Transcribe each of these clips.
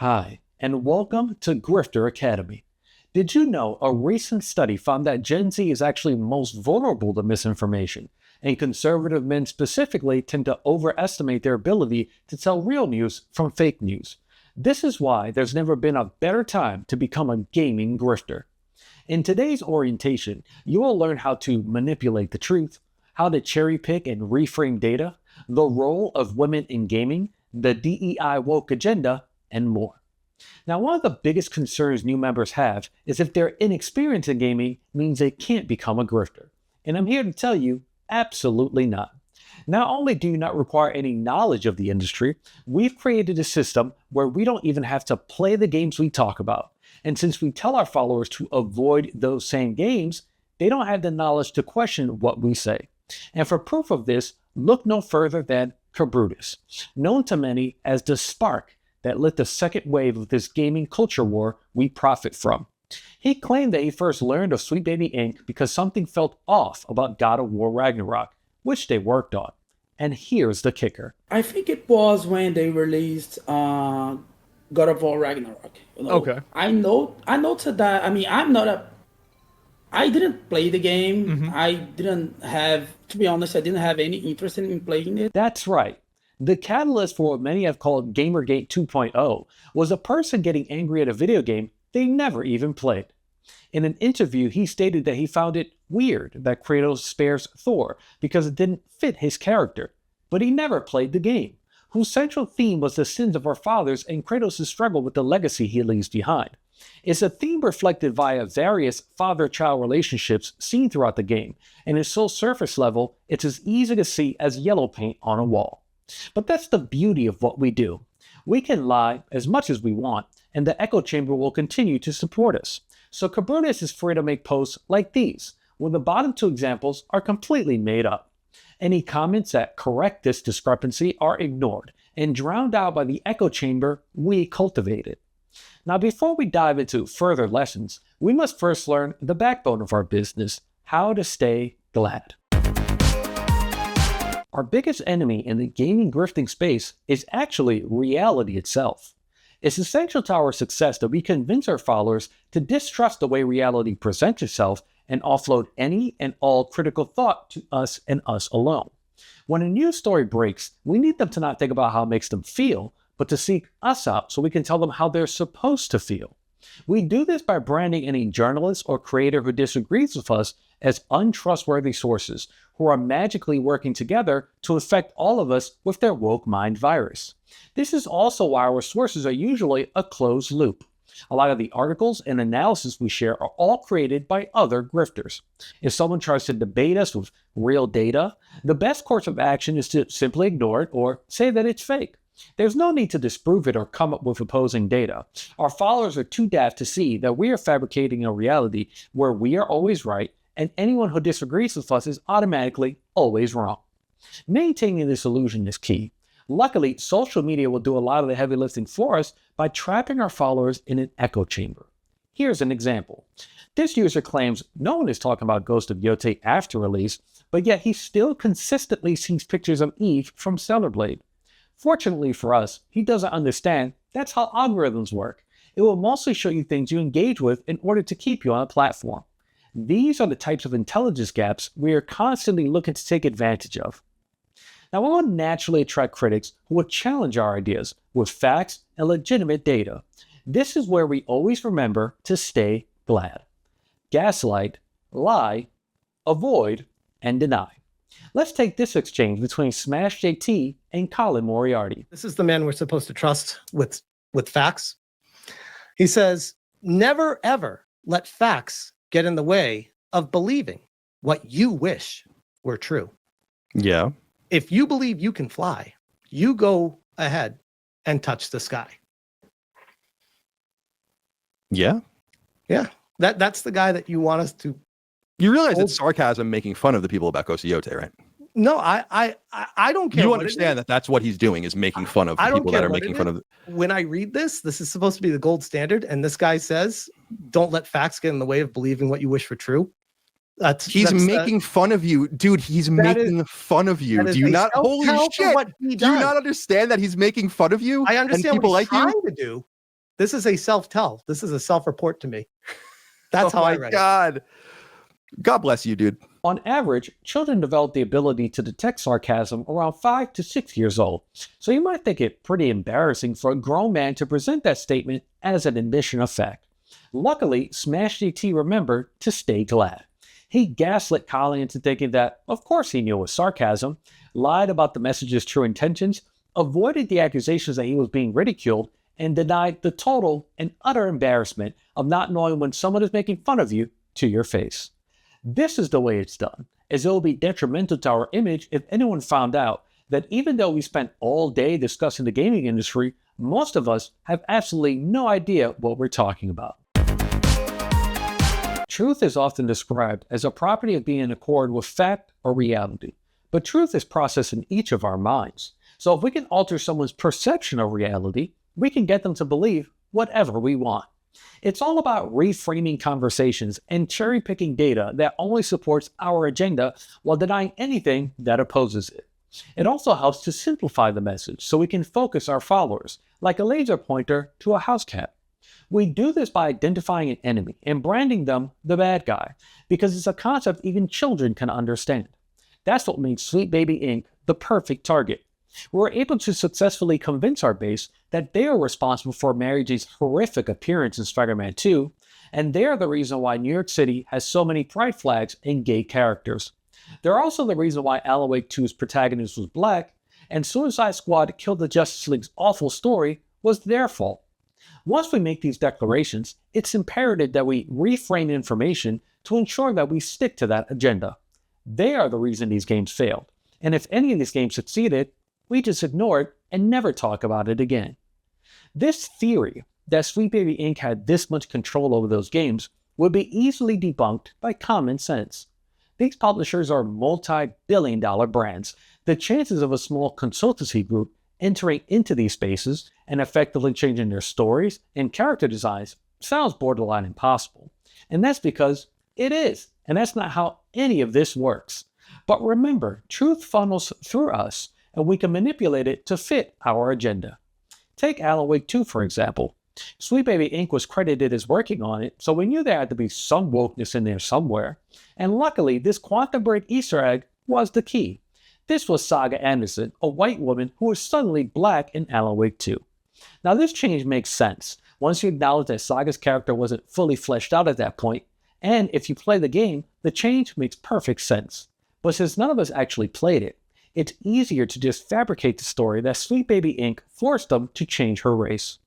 Hi, and welcome to Grifter Academy. Did you know a recent study found that Gen Z is actually most vulnerable to misinformation, and conservative men specifically tend to overestimate their ability to tell real news from fake news? This is why there's never been a better time to become a gaming grifter. In today's orientation, you will learn how to manipulate the truth, how to cherry pick and reframe data, the role of women in gaming, the DEI woke agenda, and more. Now, one of the biggest concerns new members have is if their inexperience in gaming means they can't become a grifter. And I'm here to tell you, absolutely not. Not only do you not require any knowledge of the industry, we've created a system where we don't even have to play the games we talk about. And since we tell our followers to avoid those same games, they don't have the knowledge to question what we say. And for proof of this, look no further than Cabrutus, known to many as the spark that lit the second wave of this gaming culture war we profit from. He claimed that he first learned of Sweet Baby Inc. because something felt off about God of War Ragnarok, which they worked on. And here's the kicker. I think it was when they released God of War Ragnarok. Okay. I noted that. I mean, I didn't play the game. I didn't have, to be honest, I didn't have any interest in playing it. That's right. The catalyst for what many have called Gamergate 2.0 was a person getting angry at a video game they never even played. In an interview, he stated that he found it weird that Kratos spares Thor because it didn't fit his character, but he never played the game, whose central theme was the sins of our fathers and Kratos' struggle with the legacy he leaves behind. It's a theme reflected via various father-child relationships seen throughout the game, and is so surface level it's as easy to see as yellow paint on a wall. But that's the beauty of what we do. We can lie as much as we want, and the echo chamber will continue to support us. So Cabrutus is free to make posts like these, where the bottom two examples are completely made up. Any comments that correct this discrepancy are ignored and drowned out by the echo chamber we cultivated. Now, before we dive into further lessons, we must first learn the backbone of our business, how to stay glad. Our biggest enemy in the gaming grifting space is actually reality itself. It's essential to our success that we convince our followers to distrust the way reality presents itself and offload any and all critical thought to us and us alone. When a news story breaks, we need them to not think about how it makes them feel, but to seek us out so we can tell them how they're supposed to feel. We do this by branding any journalist or creator who disagrees with us as untrustworthy sources who are magically working together to infect all of us with their woke mind virus. This is also why our sources are usually a closed loop. A lot of the articles and analysis we share are all created by other grifters. If someone tries to debate us with real data, the best course of action is to simply ignore it or say that it's fake. There's no need to disprove it or come up with opposing data. Our followers are too daft to see that we are fabricating a reality where we are always right and anyone who disagrees with us is automatically always wrong. Maintaining this illusion is key. Luckily, social media will do a lot of the heavy lifting for us by trapping our followers in an echo chamber. Here's an example. This user claims no one is talking about Ghost of Yote after release, but yet he still consistently sees pictures of Eve from Stellar Blade. Fortunately for us, he doesn't understand that's how algorithms work. It will mostly show you things you engage with in order to keep you on a platform. These are the types of intelligence gaps we are constantly looking to take advantage of. Now, we will naturally attract critics who will challenge our ideas with facts and legitimate data. This is where we always remember to stay glad. Gaslight, lie, avoid, and deny. Let's take this exchange between Smash JT and Colin Moriarty. This is the man we're supposed to trust with facts. He says, never ever let facts get in the way of believing what you wish were true. Yeah. If you believe you can fly, you go ahead and touch the sky. Yeah. Yeah. That's the guy that you want us to. You realize it's sarcasm making fun of the people about Ghost of Yote, right? No, I don't care. You understand that that's what he's doing is making fun of the people that are making fun of. When I read this is supposed to be the gold standard. And this guy says, don't let facts get in the way of believing what you wish for true. He's making fun of you, dude. He's making fun of you. Do you not? Holy shit! Do you not understand that he's making fun of you? I understand what he's trying to do. This is a self-tell. This is a self-report to me. That's how I read it. God bless you, dude. On average, children develop the ability to detect sarcasm around 5 to 6 years old, so you might think it pretty embarrassing for a grown man to present that statement as an admission of fact. Luckily, Smash GT remembered to stay glad. He gaslit Colin into thinking that, of course he knew it was sarcasm, lied about the message's true intentions, avoided the accusations that he was being ridiculed, and denied the total and utter embarrassment of not knowing when someone is making fun of you to your face. This is the way it's done, as it will be detrimental to our image if anyone found out that even though we spent all day discussing the gaming industry, most of us have absolutely no idea what we're talking about. Truth is often described as a property of being in accord with fact or reality, but truth is processed in each of our minds. So if we can alter someone's perception of reality, we can get them to believe whatever we want. It's all about reframing conversations and cherry-picking data that only supports our agenda while denying anything that opposes it. It also helps to simplify the message so we can focus our followers, like a laser pointer to a house cat. We do this by identifying an enemy and branding them the bad guy, because it's a concept even children can understand. That's what makes Sweet Baby Inc. the perfect target. We're able to successfully convince our base that they are responsible for Mary Jane's horrific appearance in Spider-Man 2, and they are the reason why New York City has so many pride flags and gay characters. They're also the reason why Alan Wake 2's protagonist was black, and Suicide Squad Kill the Justice League's awful story was their fault. Once we make these declarations, it's imperative that we reframe information to ensure that we stick to that agenda. They are the reason these games failed, and if any of these games succeeded, we just ignore it and never talk about it again. This theory that Sweet Baby Inc. had this much control over those games would be easily debunked by common sense. These publishers are multi-billion-dollar brands. The chances of a small consultancy group entering into these spaces and effectively changing their stories and character designs sounds borderline impossible. And that's because it is, and that's not how any of this works. But remember, truth funnels through us, and we can manipulate it to fit our agenda. Take Alan Wake 2, for example. Sweet Baby Inc. was credited as working on it, so we knew there had to be some wokeness in there somewhere. And luckily, this Quantum Break Easter egg was the key. This was Saga Anderson, a white woman who was suddenly black in Alan Wake 2. Now this change makes sense, once you acknowledge that Saga's character wasn't fully fleshed out at that point, and if you play the game, the change makes perfect sense. But since none of us actually played it, it's easier to just fabricate the story that Sweet Baby Inc. forced them to change her race.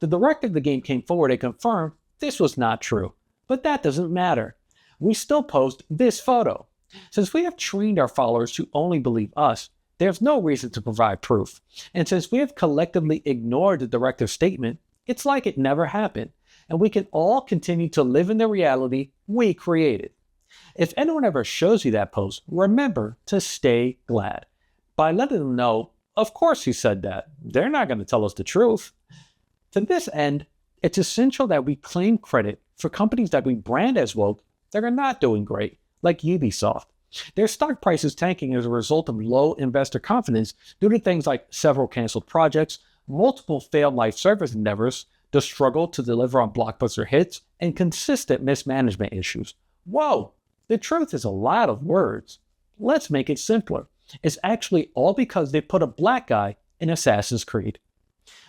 The director of the game came forward and confirmed this was not true, but that doesn't matter. We still post this photo. Since we have trained our followers to only believe us, there's no reason to provide proof. And since we have collectively ignored the director's statement, it's like it never happened, and we can all continue to live in the reality we created. If anyone ever shows you that post, remember to stay glad. By letting them know, of course he said that. They're not going to tell us the truth. To this end, it's essential that we claim credit for companies that we brand as woke that are not doing great, like Ubisoft. Their stock price is tanking as a result of low investor confidence due to things like several canceled projects, multiple failed live service endeavors, the struggle to deliver on blockbuster hits, and consistent mismanagement issues. Whoa, the truth is a lot of words. Let's make it simpler. It's actually all because they put a black guy in Assassin's Creed.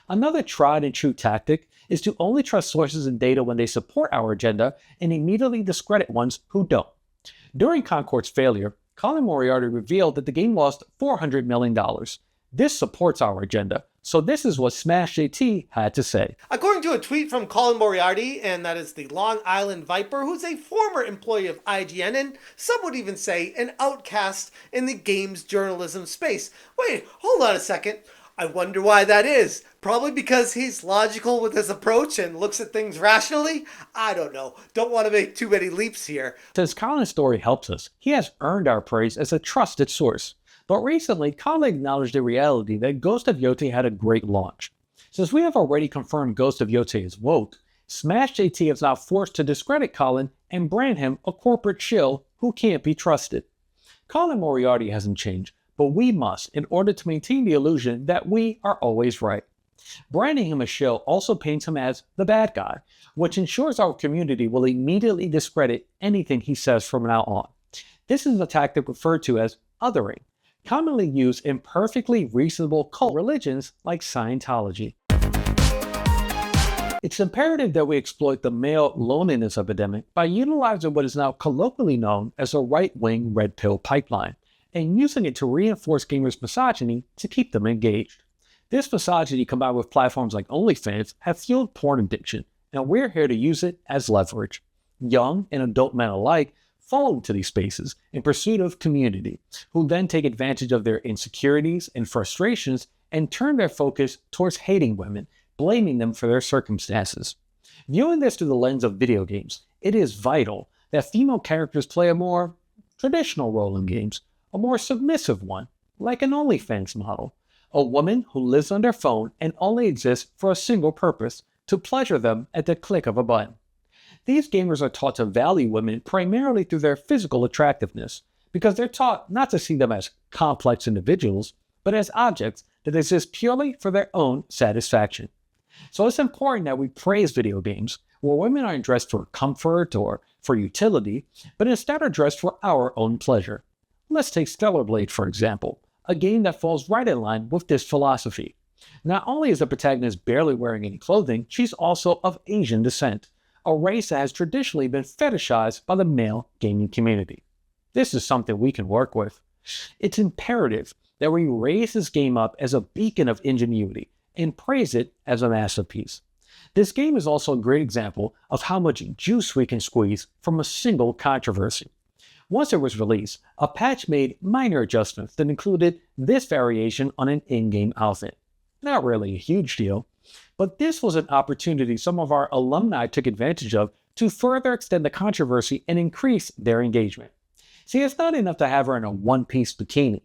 Another tried and true tactic is to only trust sources and data when they support our agenda and immediately discredit ones who don't. During Concord's failure, Colin Moriarty revealed that the game lost $400 million. This supports our agenda, so this is what Smash JT had to say. According to a tweet from Colin Moriarty, and that is the Long Island Viper, who's a former employee of IGN, and some would even say an outcast in the games journalism space. Wait, hold on a second. I wonder why that is. Probably because he's logical with his approach and looks at things rationally? I don't know. Don't want to make too many leaps here. Since Colin's story helps us, he has earned our praise as a trusted source. But recently, Colin acknowledged the reality that Ghost of Yotei had a great launch. Since we have already confirmed Ghost of Yotei is woke, Smash JT is now forced to discredit Colin and brand him a corporate shill who can't be trusted. Colin Moriarty hasn't changed, but we must in order to maintain the illusion that we are always right. Branding him a shill also paints him as the bad guy, which ensures our community will immediately discredit anything he says from now on. This is a tactic referred to as othering, commonly used in perfectly reasonable cult religions like Scientology. It's imperative that we exploit the male loneliness epidemic by utilizing what is now colloquially known as a right-wing red pill pipeline, and using it to reinforce gamers' misogyny to keep them engaged. This misogyny combined with platforms like OnlyFans have fueled porn addiction, and we're here to use it as leverage. Young and adult men alike fall into these spaces in pursuit of community, who then take advantage of their insecurities and frustrations and turn their focus towards hating women, blaming them for their circumstances. Viewing this through the lens of video games, it is vital that female characters play a more traditional role in games, a more submissive one, like an OnlyFans model, a woman who lives on their phone and only exists for a single purpose, to pleasure them at the click of a button. These gamers are taught to value women primarily through their physical attractiveness, because they're taught not to see them as complex individuals, but as objects that exist purely for their own satisfaction. So it's important that we praise video games, where women aren't dressed for comfort or for utility, but instead are dressed for our own pleasure. Let's take Stellar Blade, for example, a game that falls right in line with this philosophy. Not only is the protagonist barely wearing any clothing, she's also of Asian descent, a race that has traditionally been fetishized by the male gaming community. This is something we can work with. It's imperative that we raise this game up as a beacon of ingenuity and praise it as a masterpiece. This game is also a great example of how much juice we can squeeze from a single controversy. Once it was released, a patch made minor adjustments that included this variation on an in-game outfit. Not really a huge deal, but this was an opportunity some of our alumni took advantage of to further extend the controversy and increase their engagement. See, it's not enough to have her in a one-piece bikini.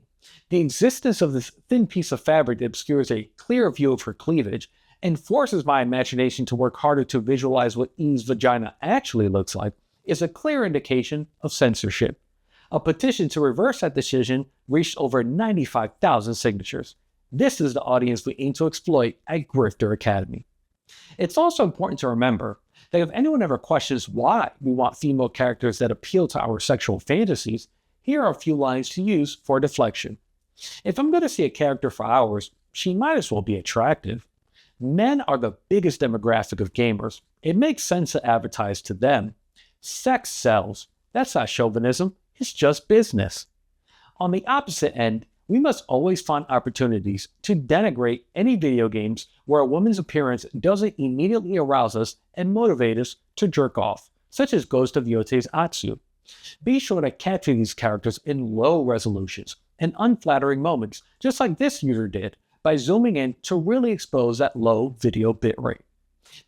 The existence of this thin piece of fabric that obscures a clear view of her cleavage and forces my imagination to work harder to visualize what Eve's vagina actually looks like is a clear indication of censorship. A petition to reverse that decision reached over 95,000 signatures. This is the audience we aim to exploit at Grifter Academy. It's also important to remember that if anyone ever questions why we want female characters that appeal to our sexual fantasies, here are a few lines to use for deflection. If I'm going to see a character for hours, she might as well be attractive. Men are the biggest demographic of gamers. It makes sense to advertise to them. Sex sells. That's not chauvinism, it's just business. On the opposite end, we must always find opportunities to denigrate any video games where a woman's appearance doesn't immediately arouse us and motivate us to jerk off, such as Ghost of Yote's Atsu. Be sure to capture these characters in low resolutions and unflattering moments, just like this user did, by zooming in to really expose that low video bitrate.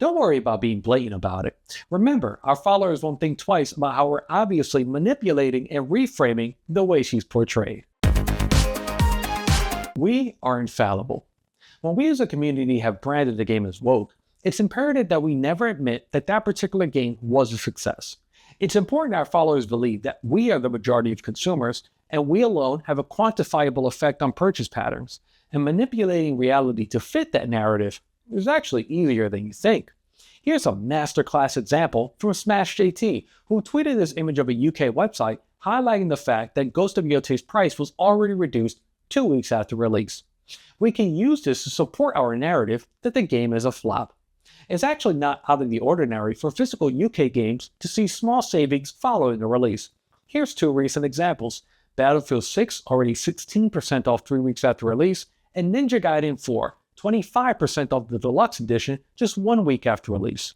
Don't worry about being blatant about it. Remember, our followers won't think twice about how we're obviously manipulating and reframing the way she's portrayed. We are infallible. When we as a community have branded the game as woke, it's imperative that we never admit that that particular game was a success. It's important our followers believe that we are the majority of consumers and we alone have a quantifiable effect on purchase patterns, and manipulating reality to fit that narrative is actually easier than you think. Here's a masterclass example from Smash JT, who tweeted this image of a UK website highlighting the fact that Ghost of Yote's price was already reduced 2 weeks after release. We can use this to support our narrative that the game is a flop. It's actually not out of the ordinary for physical UK games to see small savings following a release. Here's two recent examples: Battlefield 6 already 16% off 3 weeks after release, and Ninja Gaiden 4 25% off the deluxe edition just 1 week after release.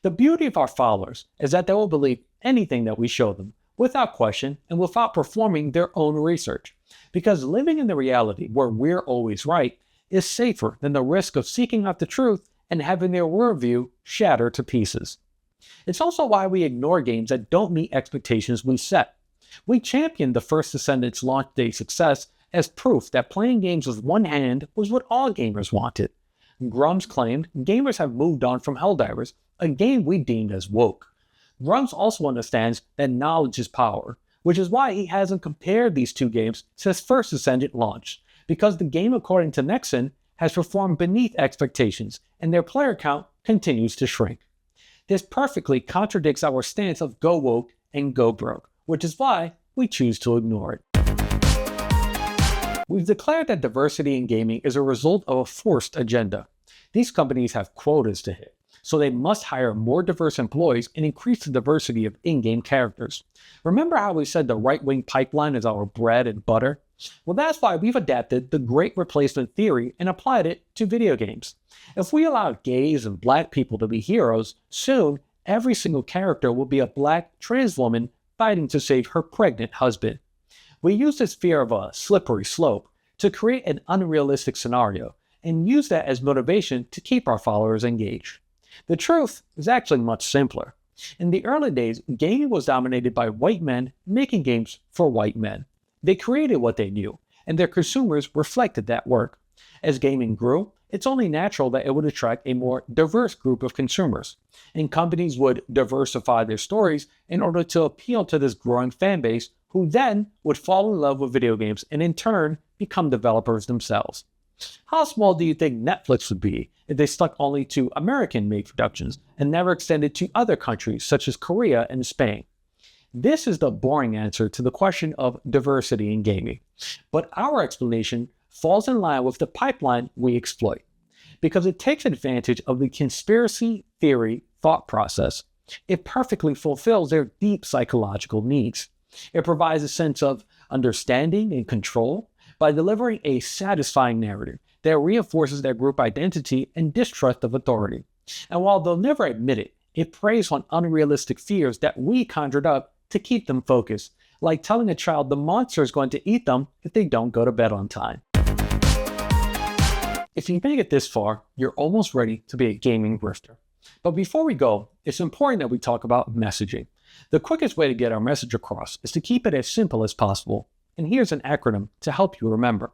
The beauty of our followers is that they will believe anything that we show them, without question and without performing their own research, because living in the reality where we're always right is safer than the risk of seeking out the truth and having their worldview shattered to pieces. It's also why we ignore games that don't meet expectations we set. We championed the First Descendants launch day success as proof that playing games with one hand was what all gamers wanted. Grums claimed gamers have moved on from Helldivers, a game we deemed as woke. Grums also understands that knowledge is power, which is why he hasn't compared these two games since First Descendant launched, because the game, according to Nexon, has performed beneath expectations, and their player count continues to shrink. This perfectly contradicts our stance of go woke and go broke, which is why we choose to ignore it. We've declared that diversity in gaming is a result of a forced agenda. These companies have quotas to hit, so they must hire more diverse employees and increase the diversity of in-game characters. Remember how we said the right-wing pipeline is our bread and butter? Well, that's why we've adapted the Great Replacement theory and applied it to video games. If we allow gays and black people to be heroes, soon every single character will be a black trans woman fighting to save her pregnant husband. We use this fear of a slippery slope to create an unrealistic scenario and use that as motivation to keep our followers engaged. The truth is actually much simpler. In the early days, gaming was dominated by white men making games for white men. They created what they knew, and their consumers reflected that work. As gaming grew, it's only natural that it would attract a more diverse group of consumers, and companies would diversify their stories in order to appeal to this growing fan base, who then would fall in love with video games and in turn become developers themselves. How small do you think Netflix would be if they stuck only to American-made productions and never extended to other countries such as Korea and Spain? This is the boring answer to the question of diversity in gaming, but our explanation falls in line with the pipeline we exploit, because it takes advantage of the conspiracy theory thought process. It perfectly fulfills their deep psychological needs. It provides a sense of understanding and control by delivering a satisfying narrative that reinforces their group identity and distrust of authority. And while they'll never admit it, it preys on unrealistic fears that we conjured up to keep them focused, like telling a child the monster is going to eat them if they don't go to bed on time. If you make it this far, you're almost ready to be a gaming grifter. But before we go, it's important that we talk about messaging. The quickest way to get our message across is to keep it as simple as possible. And here's an acronym to help you remember.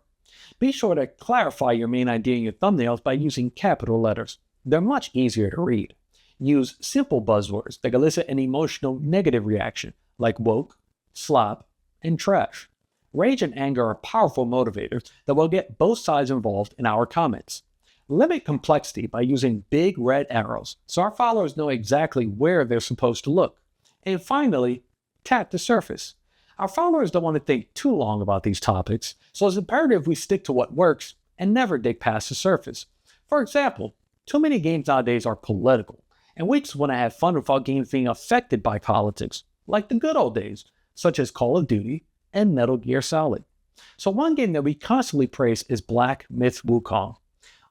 Be sure to clarify your main idea in your thumbnails by using capital letters. They're much easier to read. Use simple buzzwords that elicit an emotional negative reaction, like woke, slop, and trash. Rage and anger are powerful motivators that will get both sides involved in our comments. Limit complexity by using big red arrows so our followers know exactly where they're supposed to look. And finally, tap the surface. Our followers don't want to think too long about these topics, so it's imperative we stick to what works and never dig past the surface. For example, too many games nowadays are political, and we just want to have fun without games being affected by politics, like the good old days, such as Call of Duty and Metal Gear Solid. So one game that we constantly praise is Black Myth Wukong.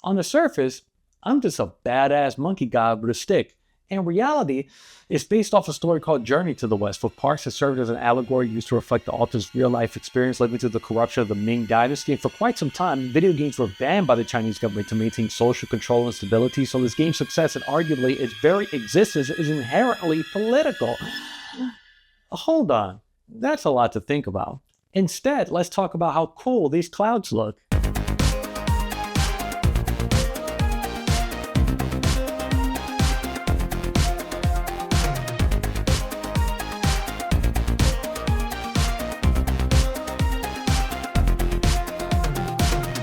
On the surface, I'm just a badass monkey guy with a stick. In reality, it's based off a story called Journey to the West, with parts that served as an allegory used to reflect the author's real-life experience living through the corruption of the Ming Dynasty. And for quite some time, video games were banned by the Chinese government to maintain social control and stability, so this game's success and arguably its very existence is inherently political. Hold on, that's a lot to think about. Instead, let's talk about how cool these clouds look.